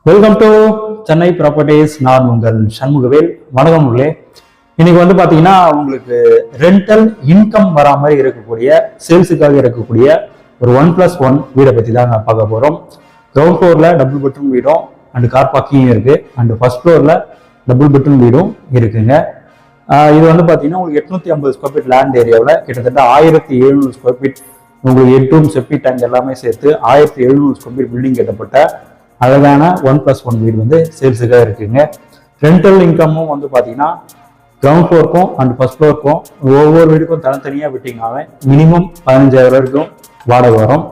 Welcome to Chennai properties. நான் உங்கள் சண்முகவேல். வணக்கம் உள்ளே. இன்னைக்கு வந்து பாத்தீங்கன்னா உங்களுக்கு ரெண்டல் இன்கம் வரா மாதிரி இருக்கக்கூடிய சேல்ஸுக்காக இருக்கக்கூடிய ஒரு 1+1 வீடை பத்தி தான் பார்க்க போறோம். கிரவுண்ட் ஃப்ளோர்ல டபுள் பெட்ரூம் வீடும் அண்ட் கார் பார்க்கிங் இருக்கு. அண்ட் ஃபர்ஸ்ட் ஃப்ளோர்ல டபுள் பெட்ரூம் வீடும் இருக்குங்க. இது வந்து பாத்தீங்கன்னா உங்களுக்கு 850 ஸ்கொயர் ஃபீட் லேண்ட் ஏரியாவில் கிட்டத்தட்ட 1700 ஸ்கொயர் ஃபீட் உங்களுக்கு 8 ரூம் செப்டி டேங்க் எல்லாமே சேர்த்து 1700 ஸ்கொயர் ஃபீட் பில்டிங் கட்டப்பட்ட அழகான 1+1 வீடு வந்து சேல்ஸுக்காக இருக்குங்க. ரெண்டல் இன்கமும் வந்து பார்த்தீங்கன்னா கிரவுண்ட் ஃப்ளோருக்கும் அண்ட் ஃபர்ஸ்ட் ஃப்ளோருக்கும் ஒவ்வொரு வீடுக்கும் தனித்தனியாக விட்டிங்கனாவே மினிமம் 15,000 வரைக்கும் வாடகை வரும்.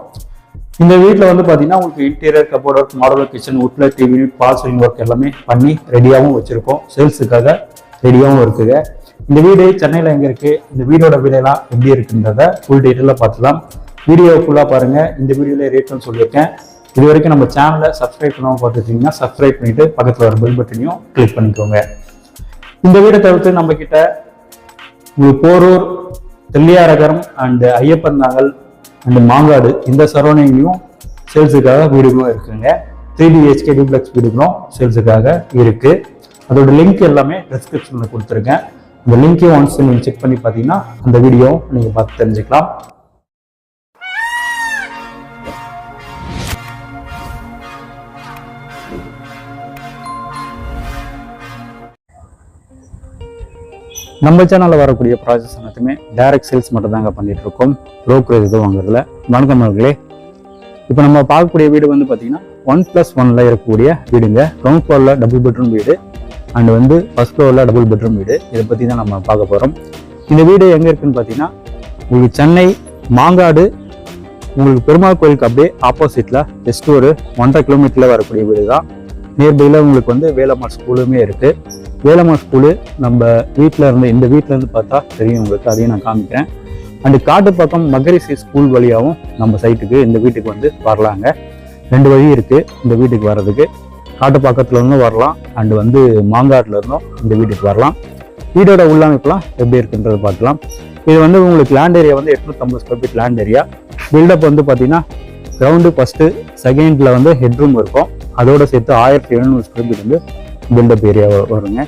இந்த வீட்டில் வந்து பார்த்தீங்கன்னா உங்களுக்கு interior cupboard work, modular kitchen, உட்ல டிவி, பால் சீலிங் ஒர்க் எல்லாமே பண்ணி ரெடியாகவும் வச்சிருக்கோம். சேல்ஸுக்காக ரெடியாகவும் இருக்குங்க. இந்த வீடு சென்னையில் எங்கே இருக்குது, இந்த வீடோட விலையெல்லாம் எப்படி இருக்குன்றத ஃபுல் டீட்டெயிலாக பார்த்துலாம். வீடியோ ஃபுல்லாக பாருங்கள். இந்த வீடியோவில் ரேட்னு சொல்லியிருக்கேன். இது வரைக்கும் நம்ம சேனலை சப்ஸ்கிரைப் பண்ணாமல் பார்த்துட்டீங்கன்னா சப்ஸ்கிரைப் பண்ணிட்டு பக்கத்தில் வர பெல் பட்டனையும் கிளிக் பண்ணிக்கோங்க. இந்த வீடை தவிர்த்து நம்ம கிட்ட போரூர், தெல்லியாரகரம் அண்ட் ஐயப்பன் நாகல் அண்ட் மாங்காடு இந்த சரௌண்டிங்லையும் சேல்ஸுக்காக வீடுகளும் இருக்குங்க. 3 BHK டூப்ளெக்ஸ் வீடுகளும் சேல்ஸுக்காக இருக்கு. அதோட லிங்க் எல்லாமே டிஸ்கிரிப்ஷனில் கொடுத்துருக்கேன். அந்த லிங்க்கையும் ஒன்ஸ் நீங்கள் செக் பண்ணி பார்த்தீங்கன்னா அந்த வீடியோவும் நீங்கள் பார்த்து தெரிஞ்சுக்கலாம். நம்ம சேனலில் வரக்கூடிய ப்ராசஸ் அனைத்துமே டைரக்ட் சேல்ஸ் மட்டும் தாங்க பண்ணிட்டு இருக்கோம். ப்ரோக்கரேஜ் எதுவும் வாங்குறதுல. வணக்கம் அவர்களே. இப்போ நம்ம பார்க்கக்கூடிய வீடு வந்து பார்த்தீங்கன்னா 1+1 இருக்கக்கூடிய வீடுங்க. கிரவுண்ட் ஃப்ளோரில் டபுள் பெட்ரூம் வீடு அண்ட் வந்து ஃபர்ஸ்ட் ஃப்ளோரில் டபுள் பெட்ரூம் வீடு. இதை பற்றி தான் நம்ம பார்க்க போகிறோம். இந்த வீடு எங்கே இருக்குன்னு பார்த்தீங்கன்னா உங்களுக்கு சென்னை மாங்காடு, உங்களுக்கு பெருமாள் கோயிலுக்கு அப்படியே ஆப்போசிட்டில் ஜஸ்ட் ஒரு 1.5 கிலோமீட்டரில் வரக்கூடிய வீடு தான். நியர்பையில் உங்களுக்கு வந்து வேலம்மாள் ஸ்கூலுமே இருக்குது. வேலம்மாள் ஸ்கூலு நம்ம வீட்டில் இருந்து, இந்த வீட்டில் இருந்து பார்த்தா தெரியும் உங்களுக்கு, அதையும் நான் காமிக்கிறேன். அண்டு காட்டு பக்கம் மகரிஷி ஸ்கூல் வழியாகவும் நம்ம சைட்டுக்கு இந்த வீட்டுக்கு வந்து வரலாங்க. 2 வழி இருக்குது இந்த வீட்டுக்கு வர்றதுக்கு. காட்டு பக்கத்துல இருந்தும் வரலாம் அண்டு வந்து மாங்காட்டில் இருந்தும் இந்த வீட்டுக்கு வரலாம். வீடோட உள்ளமைப்புலாம் எப்படி இருக்குன்றது பார்க்கலாம். இது வந்து உங்களுக்கு லேண்ட் ஏரியா வந்து 850 square feet land area. Built up வந்து பார்த்தீங்கன்னா கிரவுண்டு ஃபர்ஸ்ட்டு செகண்டில் வந்து ஹெட்ரூம் இருக்கும். அதோட சேர்த்து 1700 ஸ்கொயர் ஃபீட் வந்து பில்டப் ஏரியா வருங்க.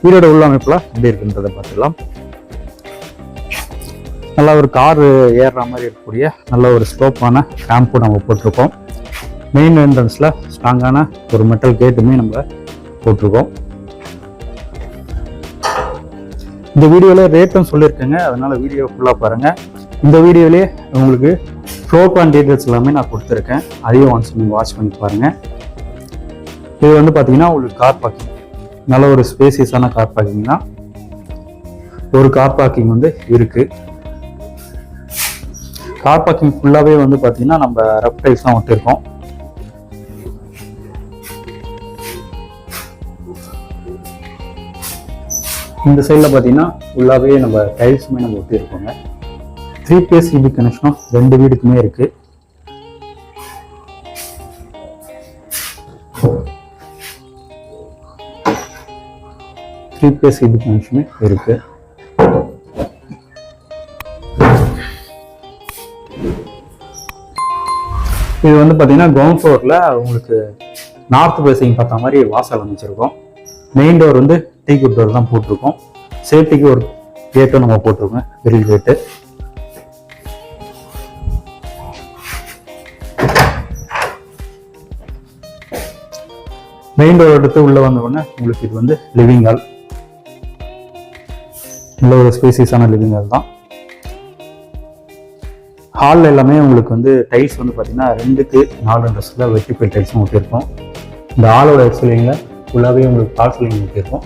வீடோட உள்ளமைப்புலாம் எப்படி இருக்குன்றதை பார்த்துக்கலாம். நல்லா ஒரு கார் ஏறுற மாதிரி இருக்கக்கூடிய நல்ல ஒரு ஸ்லோப்பான ரேம்பும் நம்ம போட்டிருக்கோம். மெயின் என்ட்ரன்ஸில் ஸ்ட்ராங்கான ஒரு மெட்டல் கேட்டுமே நம்ம போட்டிருக்கோம். இந்த வீடியோவில் ரேட்டும் சொல்லியிருக்கேங்க, அதனால வீடியோ ஃபுல்லாக பாருங்கள். இந்த வீடியோலேயே உங்களுக்கு ஃப்ளோர் பிளான் டீட்டெயில்ஸ் எல்லாமே நான் கொடுத்துருக்கேன். அதையும் ஒன்ஸ் நீங்கள் வாட்ச் பண்ணி பாருங்கள். இது வந்து பார்த்தீங்கன்னா உங்களுக்கு கார் பார்க்கிங், நல்ல ஒரு ஸ்பேசியஸான கார் பார்க்கிங் தான். ஒரு கார் பார்க்கிங் வந்து இருக்கு. கார் பார்க்கிங் ஃபுல்லாகவே வந்து பார்த்தீங்கன்னா நம்ம ரஃப் டைல்ஸ் தான் ஒட்டிருக்கோம். இந்த சைடில் பார்த்தீங்கன்னா ஃபுல்லாகவே நம்ம டைல்ஸுமே நம்ம ஒட்டியிருக்கோங்க. 3 phase EB கனெக்ஷனும் 2 வீடுக்குமே இருக்கு. EB கனெக்ஷனே இருக்கு. இது வந்து பார்த்தீங்கன்னா கிரவுண்ட் ஃப்ளோரில் உங்களுக்கு நார்த் ஃபேசிங் பார்த்த மாதிரி வாசல் அமைச்சிருக்கோம். மெயின் டோர் வந்து டீக்குட் டோர் தான் போட்டிருக்கோம். சேஃப்டிக்கு ஒரு கேட்டும் நம்ம போட்டிருக்கோம், கிரில் கேட்டு. மெயின் டோர் எடுத்து உள்ள வந்த உடனே உங்களுக்கு இது வந்து லிவிங் ஹால். நல்ல ஒரு ஸ்பேசியஸான லிவிங் ஹால் தான். ஹாலில் எல்லாமே உங்களுக்கு வந்து டைல்ஸ் வந்து பார்த்தீங்கன்னா 2க்கு 4 ட்ரெஸ்ஸில் வெர்டிஃபை டைல்ஸும் ஊற்றிருக்கோம். இந்த ஹாலோட எக்ஸ்லிங்கில் ஃபுல்லாகவே உங்களுக்கு பால் சீலிங் ஊற்றிருக்கோம்.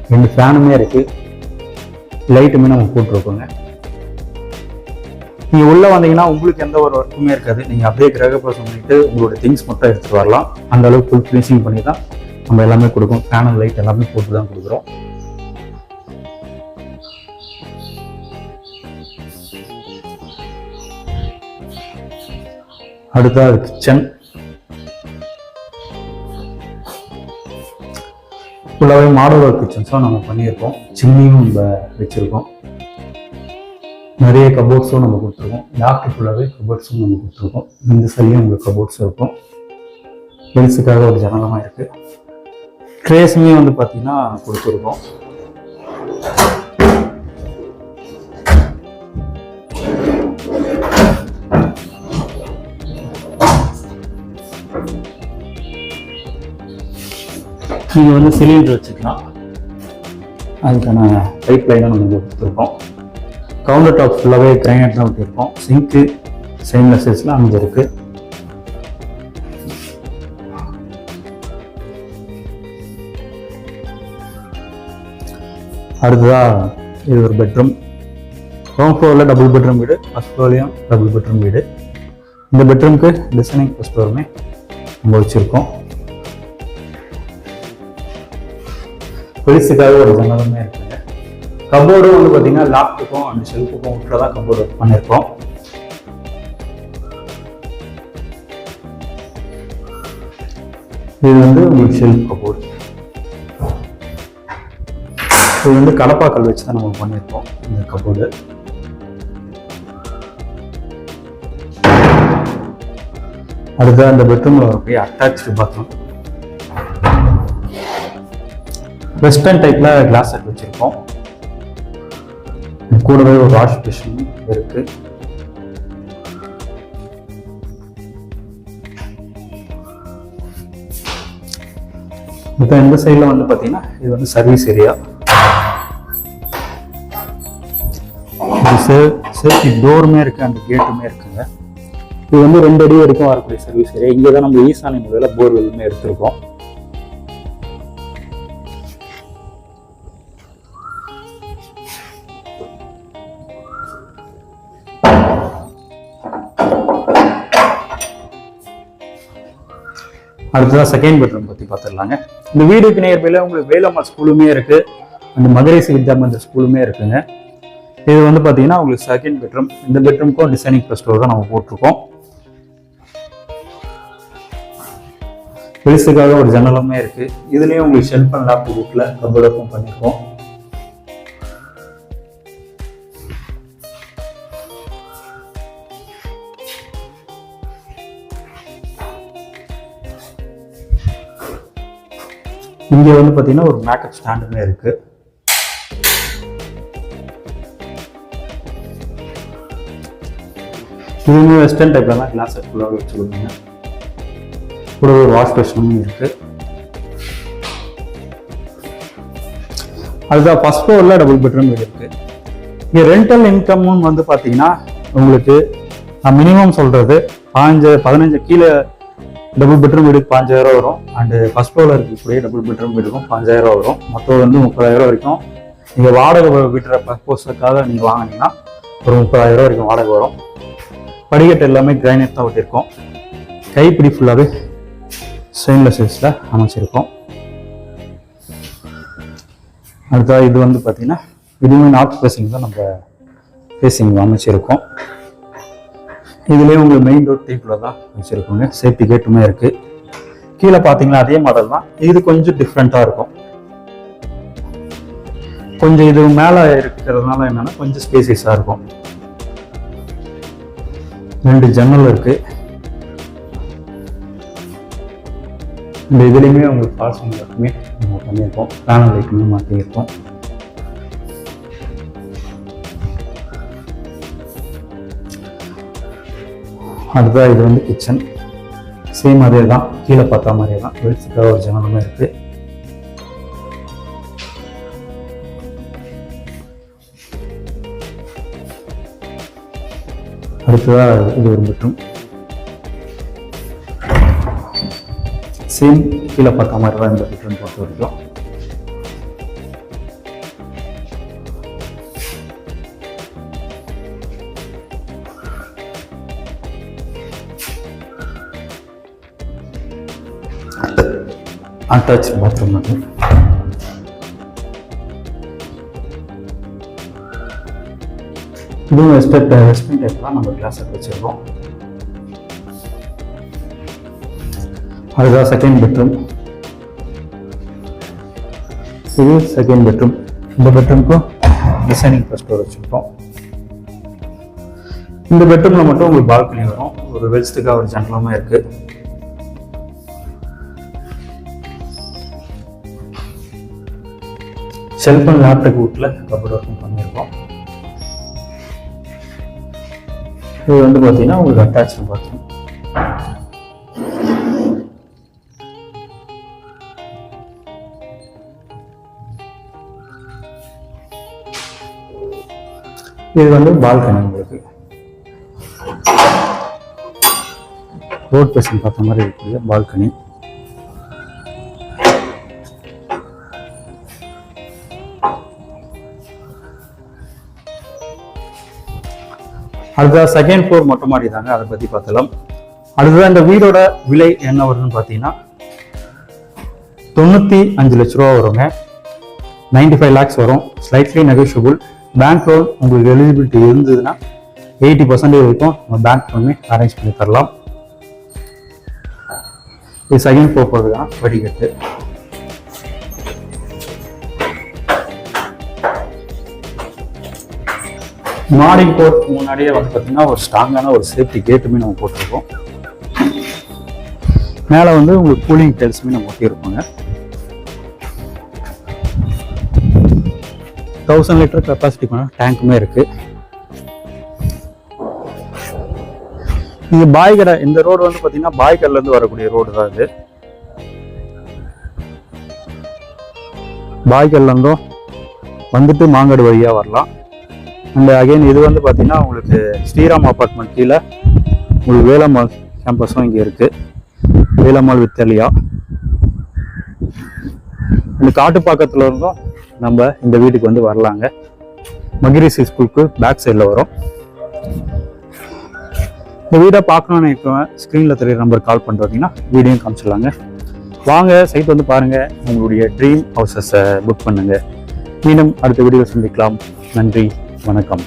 2 ஃபேனுமே இருக்குது, லைட்டுமே நம்ம போட்டிருக்கோங்க. நீங்கள் உள்ளே வந்தீங்கன்னா உங்களுக்கு எந்த ஒரு ஒர்க்குமே இருக்காது. நீங்கள் அப்படியே கிரகப்பிரவேசம் பண்ணிட்டு உங்களோட திங்ஸ் மட்டும் எடுத்துகிட்டு வரலாம். அந்த அளவுக்கு ஃபுல் ஃபினிஷிங் பண்ணி தான் நம்ம எல்லாமே கொடுக்கும். ஃபேனல் லைட் எல்லாமே போட்டு தான் கொடுக்குறோம். அடுத்தது கிச்சன். ஃபுல்லாகவே மாடலர் கிச்சன்ஸும் நம்ம பண்ணியிருக்கோம். சிம்னியும் நம்ம வச்சுருக்கோம். நிறைய கபோர்ட்ஸும் நம்ம கொடுத்துருக்கோம். லாஃப்ட் ஃபுல்லாகவே கபோர்ட்ஸும் நம்ம கொடுத்துருக்கோம். இந்த சைட்லையும் உங்களுக்கு கபோர்ட்ஸ் இருக்கும். ஹில்ஸுக்காக ஒரு ஜன்னலமாக இருக்குது. ட்ரேஸுமே வந்து பார்த்தீங்கன்னா கொடுத்துருக்கோம். நீங்கள் வந்து சிலிண்டர் வச்சுக்கலாம். அதுக்கான பைப் லைனை நம்ம இங்கே கொடுத்துருக்கோம். கவுண்டர் டாப் ஃபுல்லாகவே கிரைனைட் தான் விட்டுருக்கோம். சிங்க்கு ஸ்டெயின்லெஸ் ஸ்டீல்ஸில் அமைஞ்சிருக்கு. அடுத்ததாக இது ஒரு பெட்ரூம். கிரவுண்ட் ஃப்ளோரில் டபுள் பெட்ரூம் வீடு, ஃபர்ஸ்ட் ஃப்ளோர்லேயும் டபுள் பெட்ரூம் வீடு. இந்த பெட்ரூமுக்கு டிசைனிங் ஃபர்ஸ்ட் ஃப்ளோருமே நம்ம வச்சுருக்கோம். பெருசுக்காக ஒரு ஜன்னலுமே இருக்குங்க. கபோர்டும் வந்து பார்த்தீங்கன்னா லாப்டுக்கும் அண்ட் ஷெல்ஃபுக்கும் உள்ள தான் கபோர்டு ஒர்க் பண்ணியிருக்கோம். இது வந்து உங்களுக்கு ஷெல்ஃப் கபோர்டு. இது வந்து கடப்பாக்கல் வச்சு தான் நம்ம பண்ணியிருக்கோம் இந்த கபோர்டு. அடுத்த அந்த பெட்ரூம்ல வரக்கூடிய அட்டாச்சு பாத்ரூம். வெஸ்டர்ன் டைப்ல கிளாஸ் செட் வச்சிருக்கோம். கூடவே ஒரு வாஷ் பேஷன் இருக்கு. இப்போ இந்த சைடில் வந்து பார்த்தீங்கன்னா இது வந்து சர்வீஸ் ஏரியா. சேஃப்டி டோருமே இருக்கு, அந்த கேட்டுமே இருக்குங்க. இது வந்து 2 அடி வரைக்கும் வரக்கூடிய சர்வீஸ் ஏரியா. இங்கே தான் நம்ம ஈசானி முறையில் போர்வெல்லுமே எடுத்திருக்கோம். அடுத்ததான் செகண்ட் பெட்ரூம் பற்றி பார்த்துடலாங்க. இந்த வீடுக்கு நியர்பையில் உங்களுக்கு வேலம்மா ஸ்கூலுமே இருக்கு, அந்த மகரேசி வித்யா மந்திர் ஸ்கூலுமே இருக்குங்க. இது வந்து பார்த்தீங்கன்னா உங்களுக்கு செகண்ட் பெட்ரூம். இந்த பெட்ரூம்க்கும் டிசைனிங் ஃபர்ஸ்ட் ஃப்ளோர் தான் நம்ம போட்டிருக்கோம். பெருசுக்காக ஒரு ஜன்னலுமே இருக்கு. இதுலேயும் உங்களுக்கு ஷெல்ஃப் அண்ட் லேப் ரூட்ல கபோர்டும் பண்ணியிருக்கோம். இங்கே வந்து பார்த்தீங்கன்னா ஒரு மேக்கப் ஸ்டாண்டுமே இருக்கு. இதுவுமே வெஸ்டர்ன் டைப்ல தான் கிளாஸ் செட் ஃபுல்லாக வச்சுருக்கீங்க. கூட ஒரு வாஷ் பேஷனும் இருக்கு. அதுதான் ஃபர்ஸ்ட் ஃப்ளோரில் டபுள் பெட்ரூம் வீடு இருக்கு. இங்கே ரெண்டல் இன்கம்னு வந்து பார்த்தீங்கன்னா உங்களுக்கு நான் மினிமம் சொல்றது 15 கீழே டபுள் பெட்ரூம் வீடுக்கு 5000 வரும். அண்டு ஃபர்ஸ்ட் ஃப்ளோரில் இருக்கக்கூடிய டபுள் பெட்ரூம் வீடுக்கும் 5000 வரும். மொத்தம் வந்து 30000 வரைக்கும். நீங்கள் வாடகை விடுற பர்பஸுக்காக நீங்கள் வாங்கினீங்கன்னா ஒரு 30000 வரைக்கும் வாடகை வரும். படிக்கட்டு எல்லாமே கிரைனைட் தான் விட்டிருக்கோம். கைப்பிடி ஃபுல்லாகவே ஸ்டெயின்லெஸ் ஸ்டீல்ஸில் அமைச்சிருக்கோம். அடுத்தா இது வந்து பார்த்தீங்கன்னா இதுவுமே நார்த் ஃபேஸிங் தான் நம்ம ஃபேஸிங் அமைச்சிருக்கோம். இதுலேயே உங்களுக்கு மெயின் டோர் டைப்பில் தான் வச்சுருக்கோங்க. சேஃப்டி கேட்டுமே இருக்குது. கீழே பார்த்தீங்கன்னா அதே மாடல் தான். இது கொஞ்சம் டிஃப்ரெண்ட்டாக இருக்கும். கொஞ்சம் இது மேலே இருக்கிறதுனால என்னென்னா கொஞ்சம் ஸ்பேசியஸாக இருக்கும். 2 ஜன்னல் இருக்குது. இந்த இதுலேயுமே உங்களுக்கு ஃபால்சிங் ஒர்க்குமே நம்ம பண்ணியிருக்கோம். பேனல் லைட்டுமே மாற்றியிருக்கோம். அதுதான் இது வந்து கிச்சன். சேம் அதே தான், கீழே பார்த்தா மாதிரியே தான். வெளிச்சத்துக்காக ஒரு ஜன்னலுமே இருக்கு. அடுத்ததா இது ஒரு பெட்ரூம். சேம் கீழே பார்த்தா மாதிரி தான் இந்த பெட்ரூம் பொறுத்த வரைக்கும். அட்டாச் பாத்ரூம் அது. இதுவும் வெஸ்டர்ன் டைப் தான் நம்ம கிளாஸ் வச்சிருக்கோம். அதுதான் செகண்ட் பெட்ரூம். இது செகண்ட் பெட்ரூம். இந்த பெட்ரூம்க்கும் டிசைனிங் ஃபர்ஸ்ட் ஃப்ளோர் வச்சிருக்கோம். இந்த பெட்ரூம்ல மட்டும் உங்களுக்கு பால்கனி வரும். ஒரு வெல்ஸ்டுக்காக ஒரு ஜன்னலுமே இருக்கு. செல்ஃப் அண்ட் லேப்டாப் வீட்டில் கபோர்ட் ஒர்க்கும் பண்ணியிருக்கோம். இது வந்து பார்த்தீங்கன்னா உங்களுக்கு அட்டாச் பாத்ரூம். இது வந்து பால்கனி, உங்களுக்கு ரோட் பேசிங் பார்த்த மாதிரி இருக்கக்கூடிய பால்கனி. அடுத்த செகண்ட் ஃப்ளோர் மொட்டை மாடி தாங்க, அதை பற்றி பார்த்தலாம். அடுத்ததான் இந்த வீடோட விலை என்ன வருதுன்னு பார்த்தீங்கன்னா 95 லட்ச ரூபா வருங்க. 95 lakhs வரும். Slightly negotiable. பேங்க் லோன் உங்களுக்கு எலிஜிபிலிட்டி இருந்ததுன்னா 80% வரைக்கும் நம்ம பேங்க் லோனுமே அரேஞ்ச் பண்ணி தரலாம். இது செகண்ட் ஃப்ளோர் போகிறதுக்கான வடிகட்டு. மாடி போறதுக்கு முன்னாடியே வந்து பார்த்தீங்கன்னா ஒரு ஸ்ட்ராங்கான ஒரு சேஃப்டி கேட்டுமே நம்ம போட்டிருக்கோம். மேலே வந்து உங்களுக்கு கூலிங் டைல்ஸுமே நம்ம ஒட்டியிருப்போங்க. 1000 லிட்டர் கெப்பாசிட்டிக்கான டேங்க்குமே இருக்கு. இங்க பாய்கடை, இந்த ரோடு வந்து பார்த்தீங்கன்னா பாய்கல்ல இருந்து வரக்கூடிய ரோடு தான் இது. பாய்கல்ல இருந்தும் வந்துட்டு மாங்காடு வழியா வரலாம். அண்ட் அகைன் இது வந்து பார்த்தீங்கன்னா உங்களுக்கு ஸ்ரீராம் அப்பார்ட்மெண்ட் கீழே உங்களுக்கு வேலம்மாள் கேம்பஸும் இங்கே இருக்கு. வேலம்மாள் வித்தலியா. இந்த காட்டுப்பாக்கத்துல இருந்தும் நம்ம இந்த வீட்டுக்கு வந்து வரலாங்க. மகிரிசி ஸ்கூலுக்கு பேக் சைடில் வரும். இந்த வீடை பார்க்கணும்னு இருக்கவங்க ஸ்க்ரீனில் தெரியுற நம்பர் கால் பண்ணுறீங்கன்னா வீடியோ காமிச்சிடலாங்க. வாங்க சைட் வந்து பாருங்க, உங்களுடைய ட்ரீம் ஹவுசஸை புக் பண்ணுங்க. மீண்டும் அடுத்த வீடியோ சந்திக்கலாம். நன்றி, வணக்கம்.